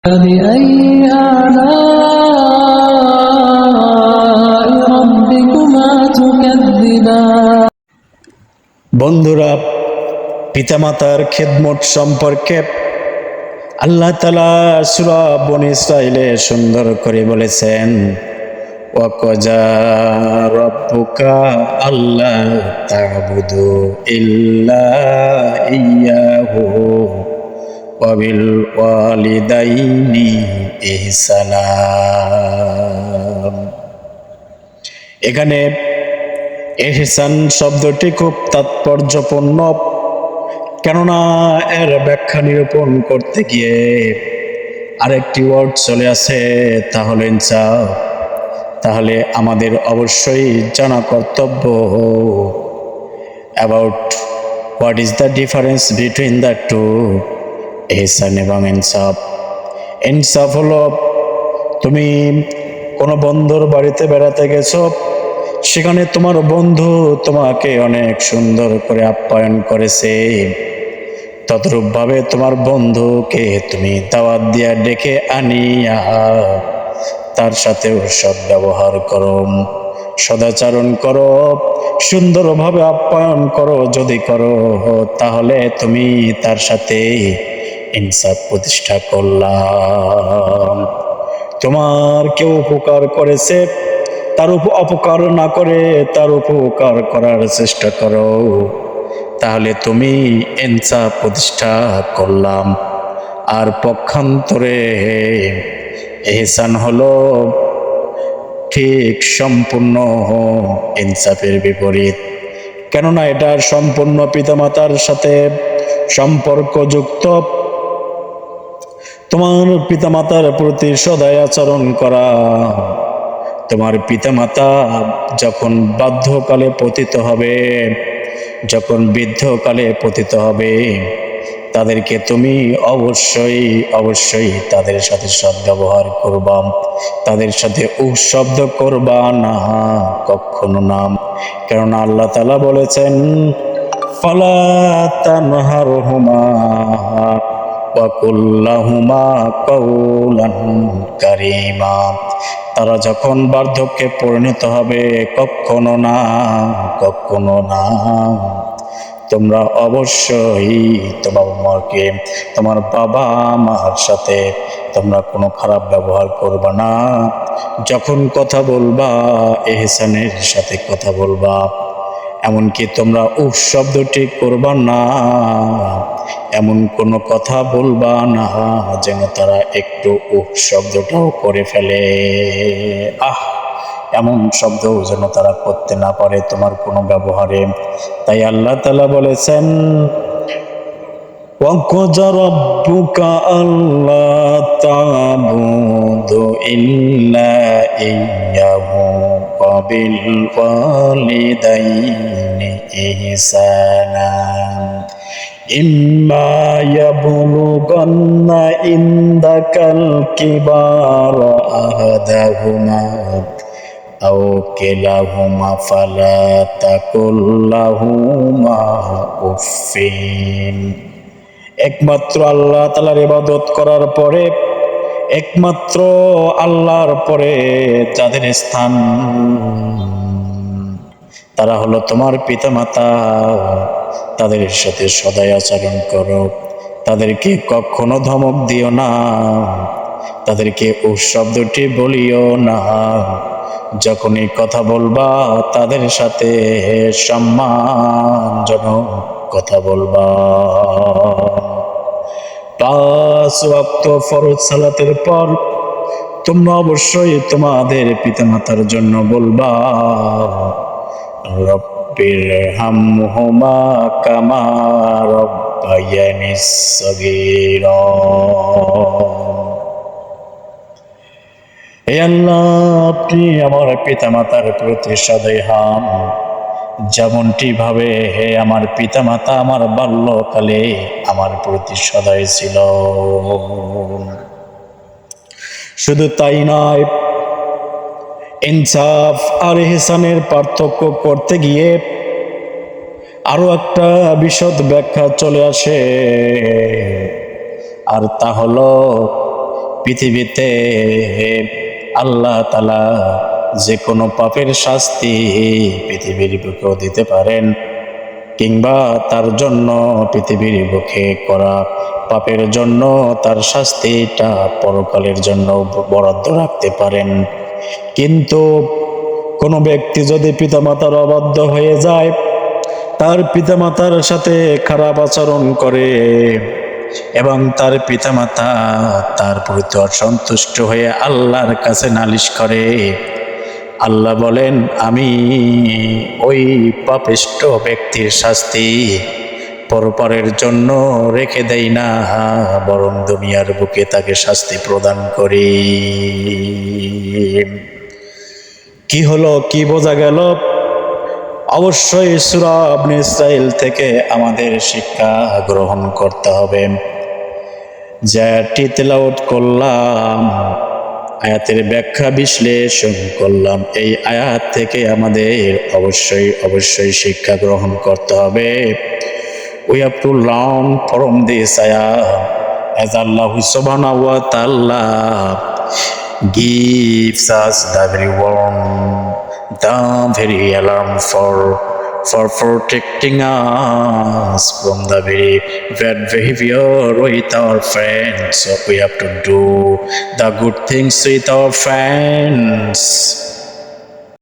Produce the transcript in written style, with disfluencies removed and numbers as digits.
فبأي آلاء ربكما تكذبان বন্ধুরা, পিতামাতার খেদমত সম্পর্কে আল্লাহ তাআলা সূরা বনী ইসরাঈলে সুন্দর করে বলেছেন, ওয়াকাজা রাব্বুকা আল্লা তা'বুদু ইল্লা ইয়্যাহু ওয়া বিল ওয়ালিদাইনি ইহসানা। এখানে ইহসান শব্দটি খুব তাৎপর্যপূর্ণ, কেননা এর ব্যাখ্যা নিরূপণ করতে গিয়ে আরেকটি ওয়ার্ড চলে আসে, তাহলে ইনসাফ। তাহলে আমাদের অবশ্যই জানা কর্তব্য about what is the difference between the two, ইহসান এবং ইনসাফ। ইনসাফ হলো তুমি কোনো বন্ধুর বাড়িতে বেড়াতে গেছো, সেখানে তোমার বন্ধু তোমাকে অনেক সুন্দর করে আপ্যায়ন করেছে, তদ্রূপভাবে তোমার বন্ধুকে তুমি দাওয়াত দিয়া ডেকে আনিয়া তার সাথেও সদ্ব্যবহার করো, সদাচরণ করো, সুন্দরভাবে আপ্যায়ন করো। যদি করো তাহলে তুমি তার সাথে ইনসাফ প্রতিষ্ঠা করলাম। তোমার কেউ উপকার করেছে, তার অপকার না করে তার উপকার করার চেষ্টা করো, তাহলে তুমি ইনসাফ প্রতিষ্ঠা করলাম। আর পক্ষান্তরে ইহসান হলো ঠিক সম্পূর্ণ ইনসাফের বিপরীত, কেননা এটা সম্পূর্ণ পিতামাতার সাথে সম্পর্কযুক্ত। তোমার পিতামাতার প্রতি সদয় আচরণ করা। তোমার পিতামাতা যখন বার্ধক্যকালে পতিত হবে, যখন বৃদ্ধকালে পতিত হবে, তাদেরকে তুমি অবশ্যই তাদের সাথে সদ্ব্যবহার করবা, তাদের সাথে উশব্দ করবা না, কখনো না। কেননা আল্লাহ তাআলা বলেছেন, ফালা তানহারহুমা ওয়া কুল লাহুমা কাওলান কারীমা। তারা যখন বার্ধক্যে পরিণত হবে, কখনো না তোমরা অবশ্যই তোমার বাবা মার সাথে তোমরা কোনো খারাপ ব্যবহার করবা না। যখন কথা বলবা ইহসানের সাথে কথা বলবা, এমনকি তোমরা উফ শব্দটি করবা না, এমন কোনো কথা বলবা না যেন তারা একটু উফ শব্দটাও করে ফেলে। এমন শব্দ যেন তারা করতে না পারে তোমার কোনো ব্যবহারে। তাই আল্লাহ তাআলা বলেছেন, ওয়াকাজা রাব্বুকা আল্লা তা'বুদু ইল্লা ইয়্যাহু ওয়া বিল ওয়ালিদাইনি ইহসানা ইম্মা ইয়াবলুগান্না ইনদাকাল কিবারা আহাদাহুমা আও কিলাহুমা ফালা তাকুল লাহুমা উফিন। একমাত্র আল্লাহ তাআলার ইবাদত করার পরে, একমাত্র আল্লাহর পরে যাদের স্থান, তারা হলো তোমার পিতামাতা। তাদের সাথে সদয় আচরণ করো, তাদেরকে কখনো ধমক দিও না, তাদেরকে উফ শব্দটি বলিও না। যখনই কথা বলবা তাদের সাথে সম্মানজনক কথা বলবা। 5 ওয়াক্ত ফরজ সালাতের পর তোমরা অবশ্যই তোমাদের পিতামাতার জন্য বলবা, রব্বিরহামহুমা কামা রাব্বায়ানিস সাগীরা। হে আল্লাহ, আপনি আমার পিতামাতার প্রতি সদয় হন, যেমনটি ভাবে হে আমার পিতামাতা আমার বাল্যকালে আমার প্রতি সদয় ছিল। শুধু তাই নয়, ইনসাফ আর ইহসানের পার্থক্য করতে গিয়ে আরো একটা বিশদ ব্যাখ্যা চলে আসে, আর তা হলো পৃথিবীতে আল্লাহ তাআলা যে কোনো পাপের শাস্তি পৃথিবীর বুকেও দিতে পারেন, কিংবা তার জন্য পৃথিবীর বুকে করা পাপের জন্য তার শাস্তিটা পরকালের জন্য বরাদ্দ রাখতে পারেন। কিন্তু কোনো ব্যক্তি যদি পিতামাতার অবাধ্য হয়ে যায়, তার পিতামাতার সাথে খারাপ আচরণ করে এবং তার পিতামাতা তার প্রতি অসন্তুষ্ট হয়ে আল্লাহর কাছে নালিশ করে, আল্লাহ বলেন আমি ওই পাপিষ্ঠ ব্যক্তির শাস্তি পরপারের জন্য রেখে দেই না, বরং দুনিয়ার বুকে তাকে শাস্তি প্রদান করি। কি হলো, কি বোঝা গেল? অবশ্যই সূরা ইবনে ইসরাইল থেকে আমাদের শিক্ষা গ্রহণ করতে হবে। যেটি তেলাওয়াত করলাম, আয়াতের ব্যাখ্যা বিশ্লেষণ করলাম, এই আয়াত থেকে আমাদের অবশ্যই শিক্ষা গ্রহণ করতে হবে। We have to learn from this ayah as Allah subhanahu wa ta'ala gives us the very warn, the very alarm for protecting us from the very bad behavior with our friends. So we have to do the good things with our friends.